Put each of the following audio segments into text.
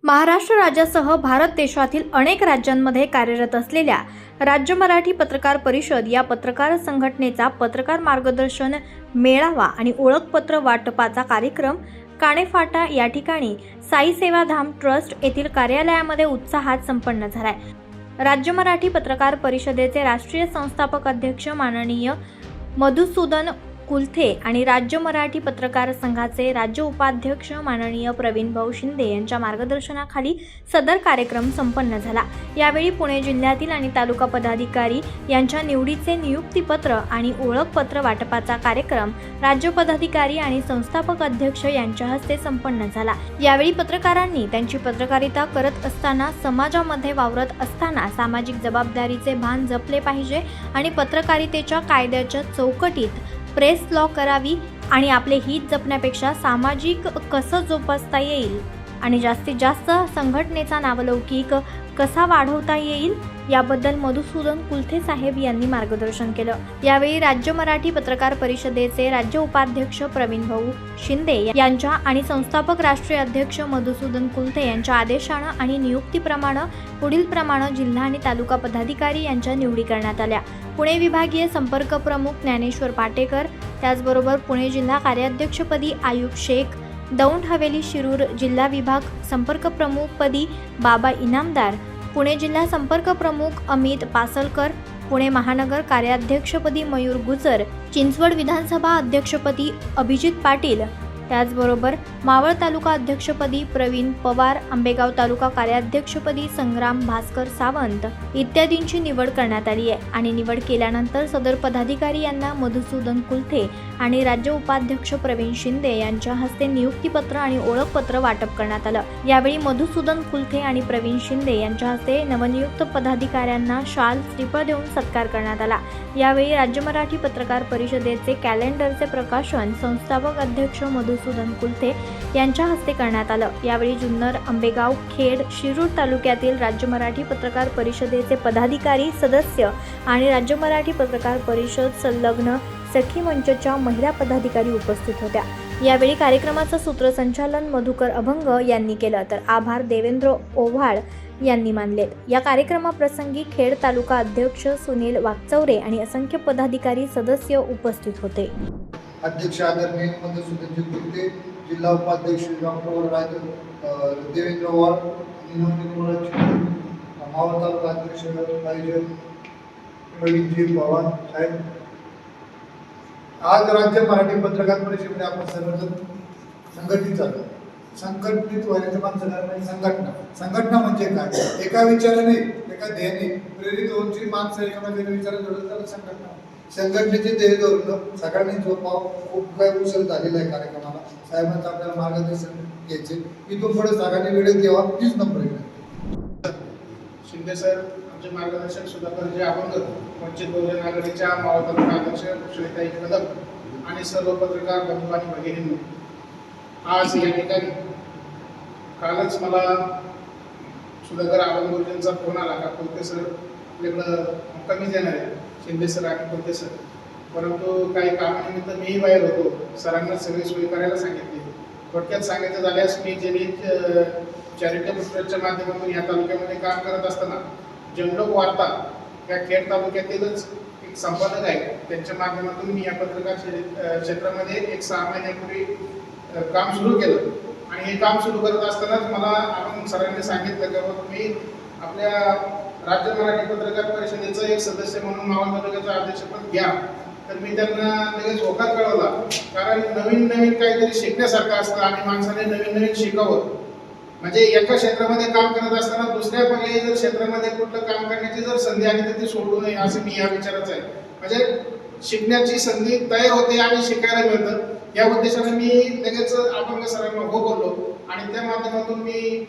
महाराष्ट्र राज्यासह भारत देशातील अनेक राज्यांमध्ये कार्यरत असलेल्या राज्य मराठी पत्रकार परिषद या पत्रकार संघटनेचा पत्रकार मार्गदर्शन मेळावा आणि ओळखपत्र वाटपाचा कार्यक्रम काणेफाटा या ठिकाणी साई सेवाधाम ट्रस्ट येथील कार्यालयामध्ये उत्साहात संपन्न झालाय। राज्य मराठी पत्रकार परिषदेचे राष्ट्रीय संस्थापक अध्यक्ष माननीय मधुसूदन कुलथे आणि राज्य मराठी पत्रकार संघाचे राज्य उपाध्यक्ष माननीय प्रवीण भाऊ शिंदे यांच्या मार्गदर्शनाखाली सदर कार्यक्रम संपन्न झाला। यावेळी पुणे जिल्ह्यातील आणि तालुका पदाधिकारी यांच्या निवडीचे नियुक्तीपत्र आणि ओळखपत्र वाटपाचा कार्यक्रम राज्य पदाधिकारी आणि संस्थापक अध्यक्ष यांच्या हस्ते संपन्न झाला। यावेळी पत्रकारांनी त्यांची पत्रकारिता करत असताना समाजामध्ये वावरत असताना सामाजिक जबाबदारीचे भान जपले पाहिजे आणि पत्रकारितेच्या कायद्याच्या चौकटीत प्रेस लॉ करावी आणि आपले हित जपण्यापेक्षा सामाजिक कसं जोपासता येईल आणि जास्तीत जास्त संघटनेचा नावलौकिक कसा वाढवता येईल याबद्दल मधुसूदन कुलथे साहेब यांनी मार्गदर्शन केलं। यावेळी राज्य मराठी पत्रकार परिषदेचे राज्य उपाध्यक्ष प्रवीण भाऊ शिंदे यांच्या आणि संस्थापक राष्ट्रीय अध्यक्ष मधुसूदन कुलथे यांच्या आदेशानं आणि नियुक्तीप्रमाणे पुढील प्रमाणे जिल्हा आणि तालुका पदाधिकारी यांच्या निवडी करण्यात आल्या। पुणे विभागीय संपर्क प्रमुख ज्ञानेश्वर पाटेकर, त्याचबरोबर पुणे जिल्हा कार्याध्यक्षपदी आयुब शेख, दौंड हवेली शिरूर जिल्हा विभाग संपर्क प्रमुखपदी बाबा इनामदार, पुणे जिल्हा संपर्क प्रमुख अमित पासलकर, पुणे महानगर कार्याध्यक्षपदी मयूर गुजर, चिंचवड विधानसभा अध्यक्षपदी अभिजित पाटील, त्याचबरोबर मावळ तालुका अध्यक्षपदी प्रवीण पवार, आंबेगाव तालुका कार्याध्यक्षपदी संग्राम भास्कर सावंत इत्यादींची निवड करण्यात आली आहे आणि निवड केल्यानंतर सदर पदाधिकारी यांना मधुसूदन कुलथे आणि राज्य उपाध्यक्ष प्रवीण शिंदे यांच्या हस्ते नियुक्तीपत्र आणि ओळखपत्र वाटप करण्यात आलं। यावेळी मधुसूदन कुलथे आणि प्रवीण शिंदे यांच्या हस्ते नवनियुक्त पदाधिकाऱ्यांना शाल श्रीफळ देऊन सत्कार करण्यात आला। यावेळी राज्य मराठी पत्रकार परिषदेचे कॅलेंडरचे प्रकाशन संस्थापक अध्यक्ष मधुसूदन कुलथे यांच्या हस्ते करण्यात आलं। यावेळी जुन्नर, आंबेगाव, खेड, शिरूर तालुक्यातील राज्य मराठी पत्रकार परिषदेचे पदाधिकारी, सदस्य आणि राज्य मराठी पत्रकार परिषद संलग्न सखी मंचच्या महिला पदाधिकारी उपस्थित होत्या। यावेळी कार्यक्रमाचं सूत्रसंचालन मधुकर अभंग यांनी केलं तर आभार देवेंद्र ओव्हाळ यांनी मानले। या कार्यक्रमाप्रसंगी खेड तालुका अध्यक्ष सुनील वागचौरे आणि असंख्य पदाधिकारी सदस्य उपस्थित होते। अध्यक्ष आदरणीय मधुसूदन कुलथे, जिल्हा उपाध्यक्ष डॉक्टर देवेंद्र ओव्हाळ, मावळ तालुका अध्यक्ष प्रवीण पवार साहेब। आज राज्य मराठी पत्रकार परिषदेमध्ये आपण सर्वजण संघटित झालो। संघटित व्हायचं माणसं संघटना म्हणजे काय? एका विचाराने, एका ध्येयाने प्रेरित होऊन माणसं एकामेकांना विचार जोडत त्याला संघटना। संघटनेचे ध्येय धरून सगळ्यांनी झोपाव खूप काही उशीर झालेला आहे कार्यक्रमाला। साहेबांचं आपल्याला मार्गदर्शन घ्यायचे, इथून पुढे सगळ्यांनी वेळेत घ्यावा, तीच नंबर आहे। शिंदे सर आमचे मार्गदर्शक सुधाकर अभंग, वंचित बहुजन आघाडीच्या मावळ तालुका अध्यक्ष श्वेताई कदम आणि सर्व पत्रकार बंधू आणि भगिनींनो, आज या ठिकाणी कालच मला सुधाकर अभंग गुरुजींचा फोन आला का कुलथे सर आपल्याकडं कमी देणार आहे, शिंदे सर आणि कुलथे सर, परंतु काही कामानिमित्त मीही बाहेर होतो। सरांना सगळी सोय करायला सांगितली। थोडक्यात सांगायचं झाल्यास मी जेलिट चॅरिटेबल ट्रस्टच्या माध्यमातून या तालुक्यामध्ये काम करत असताना जंगलोक वार्ता या खेड तालुक्यातीलच एक संपादक आहे, त्यांच्या माध्यमातून मी या पत्रकार क्षेत्रामध्ये एक 6 महिन्यापूर्वी काम सुरू केलं आणि हे काम सुरू करत असतानाच मला आपण सरांनी सांगितलं की बाबा तुम्ही आपल्या राज्य मराठी पत्रकार परिषदेचं एक सदस्य म्हणून मावळ तालुक्याचं अध्यक्षपद घ्या। तर मी त्यांना लगेच होकार कळवला, कारण नवीन काहीतरी शिकण्यासारखं असतं आणि माणसाने नवीन शिकावं। म्हणजे एका क्षेत्रामध्ये काम करत असताना दुसऱ्या पर्यायी जर क्षेत्रामध्ये कुठलं काम करण्याची जर संधी आली तर ती सोडू नये, असं मी या विचाराचं आहे। म्हणजे शिकण्याची संधी तयार होते आणि शिकायला मिळतं, या उद्देशाने मी लगेच अभंग सरांना हो बोललो आणि त्या माध्यमातून मी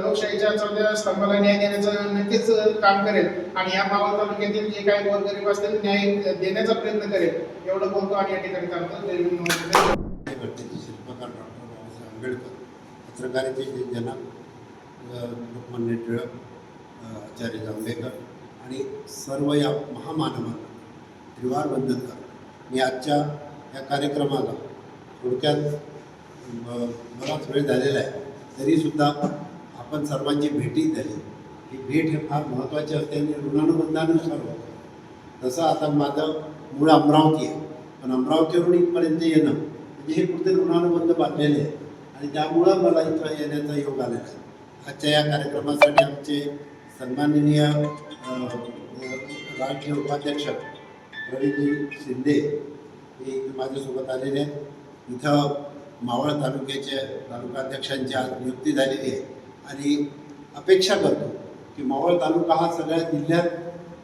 लोकशाहीच्या 4थ्या स्तंभाला न्याय देण्याचं नक्कीच काम करेल आणि या मावळ तालुक्यातील जे काही गोरगरीब असतील न्याय देण्याचा प्रयत्न करेल, एवढं बोलतो आणि या ठिकाणी थांबतो। पत्रकारितेचे जनक लोकमान्य टिळक, आचार्य जांभेकर आणि सर्व या महामानवांना त्रिवार वंदन करतो। मी आजच्या या कार्यक्रमाला थोडक्यात बराच वेळ झालेला आहे, तरीसुद्धा आपण सर्वांची भेटी झाली. ही भेट हे फार महत्त्वाची असते आणि ऋणानुबंधानुसार होतं. तसं आता माझं मूळ अमरावती आहे, पण अमरावतीवरून इथपर्यंत येणं म्हणजे हे कुठे ऋणानुबंध बांधलेले आहे आणि त्यामुळं मला इथं येण्याचा योग आलेला आहे. आजच्या या कार्यक्रमासाठी आमचे सन्माननीय राज्य उपाध्यक्ष रवीजी शिंदे हे माझ्यासोबत आलेले आहेत. इथं मावळ तालुक्याचे तालुकाध्यक्षांची आज नियुक्ती झालेली आहे आणि अपेक्षा करतो की मावळ तालुका हा सगळ्या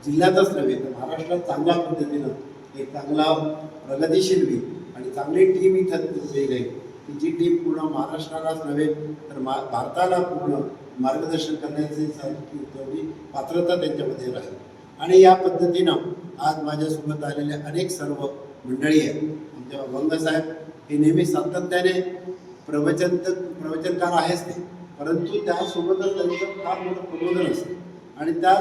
जिल्ह्यातच नव्हे तर महाराष्ट्रात चांगल्या पद्धतीनं एक चांगला प्रगतिशील होईल आणि चांगली टीम इथं उभी राहील की जी टीम पूर्ण महाराष्ट्रालाच नव्हे तर भारताला पूर्ण मार्गदर्शन करण्याची तेवढी पात्रता त्यांच्यामध्ये राहील. आणि या पद्धतीनं आज माझ्यासोबत आलेले अनेक सर्व मंडळी आहेत. आमच्या अभंगसाहेब हे नेहमी सातत्याने प्रवचनकार आहेच ते, परंतु त्यासोबतच त्यांचं फार मोठं प्रबोधन असतं आणि त्या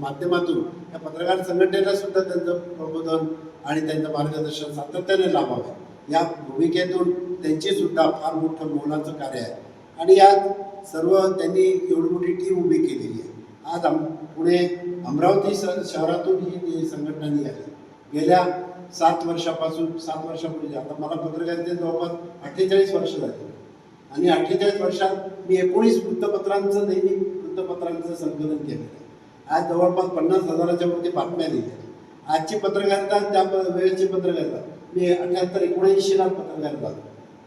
माध्यमातून त्या पत्रकार संघटनेला सुद्धा त्यांचं प्रबोधन आणि त्यांचं मार्गदर्शन सातत्याने लाभावं या भूमिकेतून त्यांची सुद्धा फार मोठं मोलाचं कार्य आहे. आणि आज सर्व त्यांनी एवढी मोठी टीम उभी केलेली आहे. आज पुणे अमरावती शहरातून ही संघटना निघाली. गेल्या 7 वर्षापूर्वी आता मला पत्रकारितेत जवळपास 48 वर्ष झाली आणि 48 वर्षात मी 19 वृत्तपत्रांचं दैनिक वृत्तपत्रांचं संकलन केलेलं आहे. आज जवळपास 50,000च्या वरती बातम्या लिहिल्या. आजची पत्रकारिता त्या वेळेची पत्रकारिता मी 78-79ला पत्रकार झालो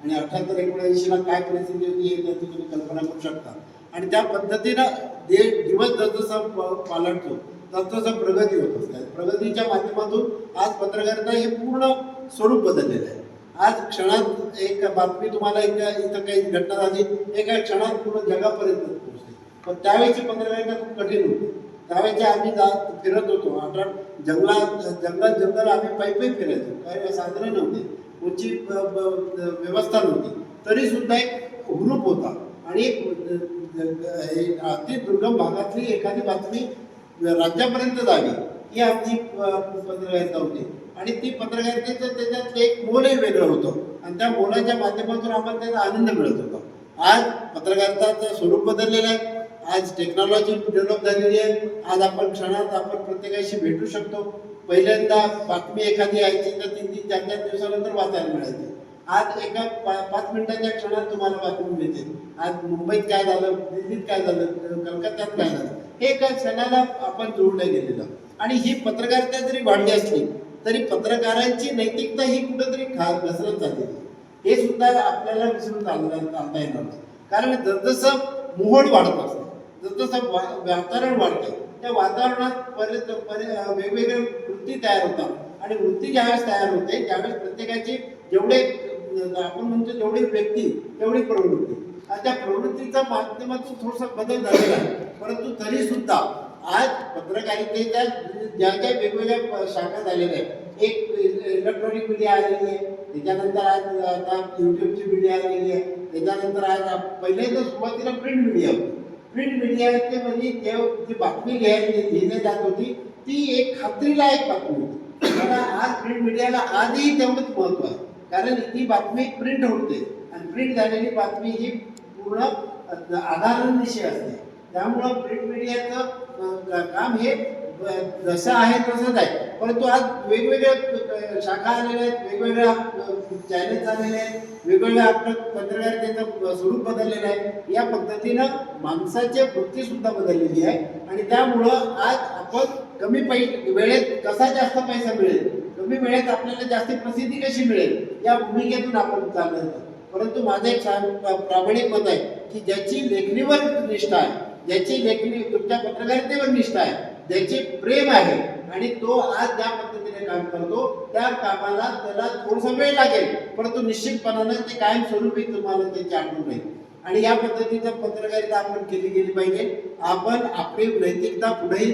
आणि 78-79ला काय परिस्थिती होती हे त्याची तुम्ही कल्पना करू शकता. आणि त्या पद्धतीनं दिवस जसजसं पालटतो तसतसं प्रगती होत असते. प्रगतीच्या माध्यमातून आज पत्रकारिता हे पूर्ण स्वरूप बदललेलं आहे. आज क्षणात एक बातमी तुम्हाला इथं काही घटना झाली एका क्षणात पूर्ण जगापर्यंत पोहोचते. पण त्यावेळेची पत्रकारिता खूप कठीण होती. त्यावेळेचे आम्ही फिरत होतो जंगल आम्ही पायी फिरायचो. काही साधनं नव्हते, कोणची व्यवस्था नव्हती, तरी सुद्धा एक हुरूप होता आणि एक अति दुर्गम भागातली एखादी बातमी राज्यापर्यंत जावी ही आमची पत्रकारिता होती. आणि ती पत्रकारितेचं त्याच्यात एक मोलही वेगळं होतं आणि त्या मोलाच्या माध्यमातून आम्हाला त्याचा आनंद मिळत होता. आज पत्रकारिताचं स्वरूप बदललेलं आहे. आज टेक्नॉलॉजी डेव्हलप झालेली आहे. आज आपण क्षणात प्रत्येकाशी भेटू शकतो. पहिल्यांदा बातमी एखादी यायची तर 3-3, 4-4 दिवसानंतर वाचायला मिळायची. आज एका 5 मिनिटाच्या क्षणात तुम्हाला बातमी मिळते. आज मुंबईत काय झालं, दिल्लीत काय झालं, कलकत्त्यात काय झालं हे एका क्षणाला आपण जोडलं गेलेलं. आणि ही पत्रकारिता जरी वाढली असली तरी पत्रकारांची नैतिकता ही कुठंतरी घसरत जाते. हे सुद्धा आपल्याला विसरून चालता येणार. कारण जसजसं मोहोळ वाढत असतं, जसजसं वातावरण वाढतं त्या वातावरणात वेगवेगळ्या वृत्ती तयार होतात आणि वृत्ती ज्यावेळेस तयार होते त्यावेळेस प्रत्येकाची जेवढे आपण म्हणतो जेवढी व्यक्ती तेवढी प्रवृत्ती. त्या प्रवृत्तीच्या माध्यमातून थोडासा बदल झालेला आहे. परंतु तरी सुद्धा आज पत्रकारितेच्या ज्या ज्या वेगवेगळ्या शाखा झालेल्या आहेत. एक इलेक्ट्रॉनिक मीडिया आलेली आहे, त्याच्यानंतर आज आता यूट्यूबची मीडिया आलेली आहे, त्याच्यानंतर आज पहिले तर सुरुवातीला प्रिंट मीडिया होती. प्रिंट मीडियाचे म्हणजे जी बातमी लिहिली जात होती ती एक खात्रीलायक बातमी होती. आज प्रिंट मीडियाला आजही तेवढंच महत्त्व आहे. कारण ती बातमी प्रिंट होते आणि प्रिंट झालेली बातमी ही पूर्ण आधारांविषयी असते. त्यामुळं प्रिंट मीडियाचं काम हे जसं आहे तसंच आहे. परंतु आज वेगवेगळ्या शाखा आलेल्या आहेत, वेगवेगळ्या चॅनल्स आलेले आहेत, वेगवेगळ्या आपलं पत्रकारितेचं स्वरूप बदललेलं आहे. या पद्धतीनं माणसाची वृत्ती सुद्धा बदललेली आहे आणि त्यामुळं आज आपण कमी वेळेत कसा जास्त पैसा मिळेल, कमी वेळेत आपल्याला जास्ती प्रसिद्धी कशी मिळेल या भूमिकेतून आपण चाललं. परंतु माझं एक प्रामाणिक मत आहे की ज्याची लेखणीवर निष्ठा आहे, ज्याची लेखणी तुमच्या पत्रकारितेवर निष्ठा आहे, ज्याचे प्रेम आहे आणि तो आज ज्या पद्धतीने काम करतो त्या कामाला त्याला थोडासा वेळ लागेल परंतु निश्चितपणानं ते कायमस्वरूपी तुम्हाला त्याची आठवण राहील. आणि या पद्धतीचं पत्रकारिता आपण केली गेली पाहिजे. आपण आपली नैतिकता पुढेही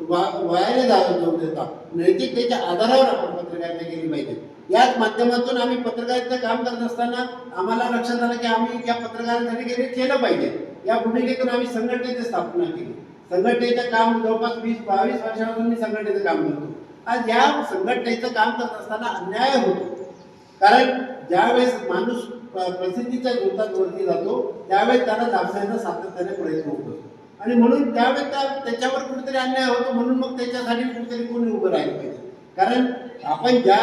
वायाला जाऊ देता नैतिकतेच्या आधारावर आपण पत्रकारिता केली पाहिजे. याच माध्यमातून आम्ही पत्रकारिता काम करत असताना आम्हाला लक्षात आलं की आम्ही या पत्रकारांसाठी केलं पाहिजे. या भूमिकेतून आम्ही संघटनेची स्थापना केली. संघटनेचं काम जवळपास 20-22 वर्षापासून मी संघटनेचं काम करतो. आज या संघटनेचं काम करत असताना अन्याय होतो. कारण ज्यावेळेस माणूस प्रसिद्धीच्या जोतात वरती जातो त्यावेळेस त्याला दाबण्याचा सातत्याने प्रयत्न होतो आणि म्हणून त्यावेळेस त्याच्यावर कुठेतरी अन्याय होतो म्हणून मग त्याच्यासाठी कुठेतरी कोणी उभं राहिलं पाहिजे. कारण आपण ज्या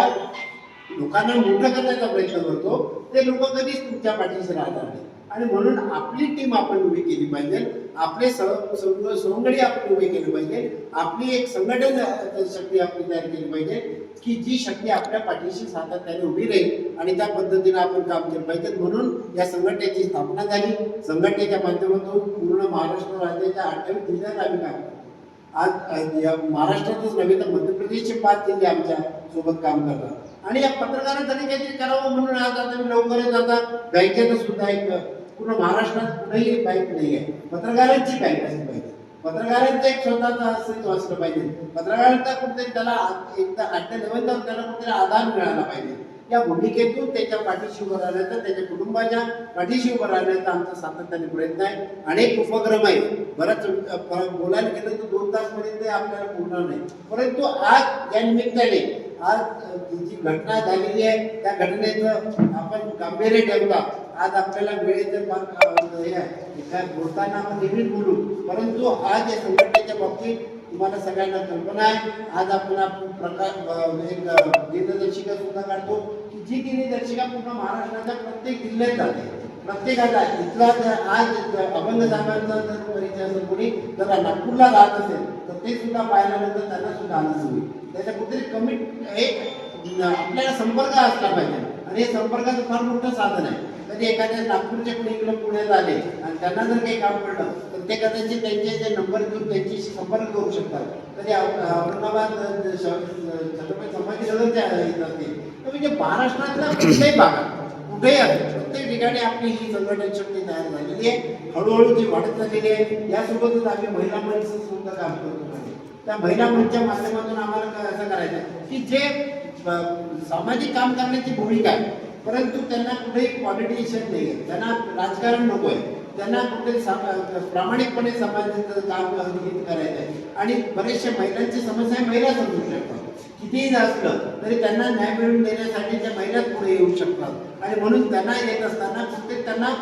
लोकांना मोठं करण्याचा प्रयत्न करतो ते लोक कधीच तुमच्या पाठीशी राहणार नाही आणि म्हणून आपली टीम आपण उभी केली पाहिजे, आपले सवंगडी आपण उभे केले पाहिजे, आपली एक संघटन शक्ती आपली तयार केली पाहिजे की जी शक्ती आपल्या पाठीशी सातत्याने उभी राहील आणि त्या पद्धतीने आपण काम केलं पाहिजे. म्हणून या संघटनेची स्थापना झाली. संघटनेच्या माध्यमातून पूर्ण महाराष्ट्र राज्याच्या 28 जिल्ह्यात आम्ही काम करतो. आज या महाराष्ट्रातच नव्हे तर मध्य प्रदेशचे 5 जिल्हे आमच्या सोबत काम करतात आणि या पत्रकारांसाठी काहीतरी करावं म्हणून आज आता मी लवकरच आता बँकेनं सुद्धा एक पूर्ण महाराष्ट्रात कुठेही बँक नाही आहे, पत्रकारांची बँक असली पाहिजे. पत्रकारांचं एक स्वतःचं अस्तित्व असलं पाहिजे. पत्रकारांचा कुठेतरी त्याला एकदा आजच्या लेवलवर त्याला कुठेतरी आधार मिळाला पाहिजे. या भूमिकेतून त्याच्या पाठीशी उभं राहण्याचा, त्याच्या कुटुंबाच्या पाठीशी उभं राहण्याचा आमचा सातत्याने प्रयत्न आहे. अनेक उपक्रम आहे. बराच बोलायला गेलं तर 2 तासपर्यंत आपल्याला पूर्ण नाही, परंतु आज या निमित्ताने आज जी घटना झालेली आहे त्या घटनेचं आपण गांभीर्य ठेवता. आज आपल्याला वेळेचं काय बोलताना आपण नेहमीच बोलू, परंतु आज या संघटनेच्या बाबतीत तुम्हाला सगळ्यांना कल्पना आहे. आज आपण एक दिनदर्शिका सुद्धा काढतो की जी दिनदर्शिका पूर्ण महाराष्ट्राच्या प्रत्येक जिल्ह्यात जाते. प्रत्येकाचा इथला आज अभंग साहेबांचा जर परिचय असेल कोणी जर नागपूरला राहत असेल तर ते सुद्धा पाहिल्यानंतर त्यांना सुद्धा आनंद होईल. त्याच्या कुठेतरी एक आपल्याला संपर्क असला पाहिजे आणि हे संपर्काचं फार मोठं साधन आहे. कधी एखाद्या नागपूरचे कोणी इकडे पुण्यात आले आणि त्यांना जर काही काम पडलं तर ते कदाचित त्यांचे जे नंबर घेऊन त्यांच्याशी संपर्क करू शकतात. कधी औरंगाबाद छत्रपती संभाजीनगरच्या येतात ते म्हणजे महाराष्ट्रातल्या कुठल्याही भागात कुठेही आहे प्रत्येक ठिकाणी आपली ही संघटन शक्ती तयार झालेली आहे. हळूहळू ती वाढत चाललेली आहे. यासोबतच आम्ही महिला मंच सुद्धा काम करतो. त्या महिला मंचच्या माध्यमातून आम्हाला असं करायचं आहे की जे सामाजिक काम करण्याची भूमिका आहे परंतु त्यांना कुठेही पॉलिटिशियन नाही आहे, त्यांना राजकारण नको आहे, त्यांना कुठेही प्रामाणिकपणे समाजाचं काम करायचं आहे आणि बरेचशा महिलांची समस्या महिला समजू शकतात. कितीही असलं तरी त्यांना न्याय मिळवून देण्यासाठी त्या महिलाच पुढे येऊ शकतात आणि म्हणून त्यांना येत असताना प्रत्येक त्यांना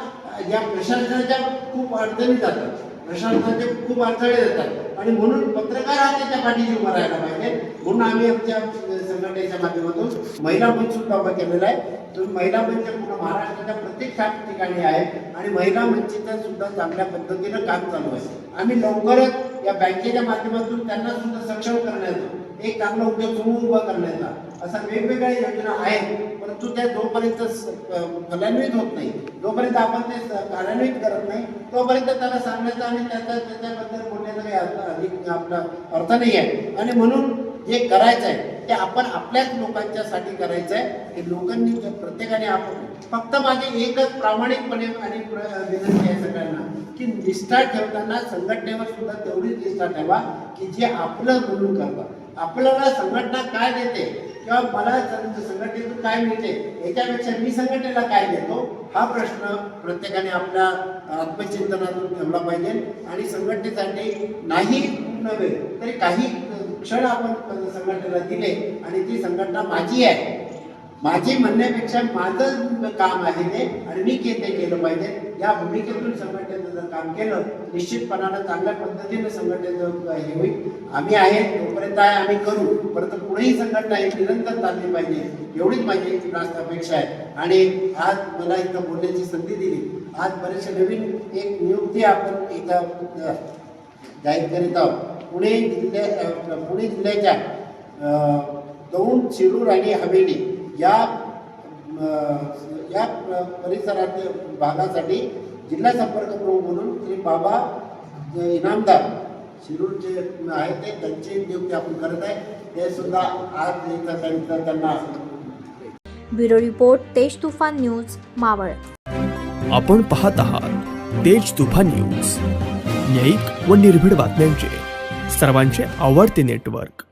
या प्रशासनाच्या खूप अडचणी जातात, प्रशासनाचे खूप अडथळे येतात आणि म्हणून पत्रकार हा त्याच्या पाठीशी उभा राहायला पाहिजे. म्हणून आम्ही आमच्या संघटनेच्या माध्यमातून महिला मंच सुद्धा उभा केलेला आहे. तर महिला मंच पूर्ण महाराष्ट्राच्या प्रत्येक ठिकाणी आहे आणि महिला मंचचं सुद्धा चांगल्या पद्धतीनं काम चालू आहे. आम्ही लवकरच या बँकेच्या माध्यमातून त्यांना सुद्धा सक्षम करण्याचं एक चांगला उद्योग समूह उभा करण्याचा अशा वेगवेगळ्या योजना आहेत, परंतु त्या जोपर्यंत फलान्वित होत नाही, जोपर्यंत आपण ते कार्यान्वित करत नाही तोपर्यंत त्याला सांगण्याचा आणि त्याच्याबद्दल बोलण्याचा काही अधिक आपला अर्थ नाही आहे. आणि म्हणून जे करायचं आहे ते आपण आपल्याच लोकांच्यासाठी करायचं आहे की लोकांनी प्रत्येकाने आपण फक्त माझे एकच प्रामाणिकपणे आणि विनंती आहे सगळ्यांना की निष्ठा ठेवताना संघटनेवर सुद्धा तेवढीच निष्ठा ठेवा की जे आपलं म्हणून करतात. आपल्याला संघटना काय देते किंवा मला संघटनेतून काय मिळते याच्यापेक्षा मी संघटनेला काय देतो हा प्रश्न प्रत्येकाने आपल्या आत्मचिंतनातून ठेवला पाहिजे आणि संघटनेसाठी नाही नव्हे तरी काही क्षण आपण संघटनेला दिले आणि ती संघटना माझी आहे, माझी म्हणण्यापेक्षा माझं काम आहे ते आणि मी ते केलं पाहिजे. या भूमिकेतून संघटनेचं जर काम केलं निश्चितपणानं चांगल्या पद्धतीने संघटनेचं हे होईल. आम्ही आहे तोपर्यंत आहे आम्ही करू, परंतु पुढेही संघटना ही निरंतर चालली पाहिजे एवढीच माझी रास्त अपेक्षा आहे. आणि आज मला इथं बोलण्याची संधी दिली. आज बरेचसे नवीन एक नियुक्ती आपण इथं जाहीर करीत आहोत. पुणे जिल्ह्याच्या दौंड, शिरूर आणि हवेली या परिसरातील भागासाठी जिल्हा संपर्क प्रमुख म्हणून श्री बाबा इनामदार शिरूरचे आहेत ते त्यांची नियुक्ती आपण करत आहे. ते सुद्धा आज इथं त्यांना ब्युरो रिपोर्ट तेज तुफान न्यूज मावळ. आपण पाहत आहात तेज तुफान न्यूज, न्यायिक व निर्भीड बातम्यांचे सर्वांचे आवडते नेटवर्क.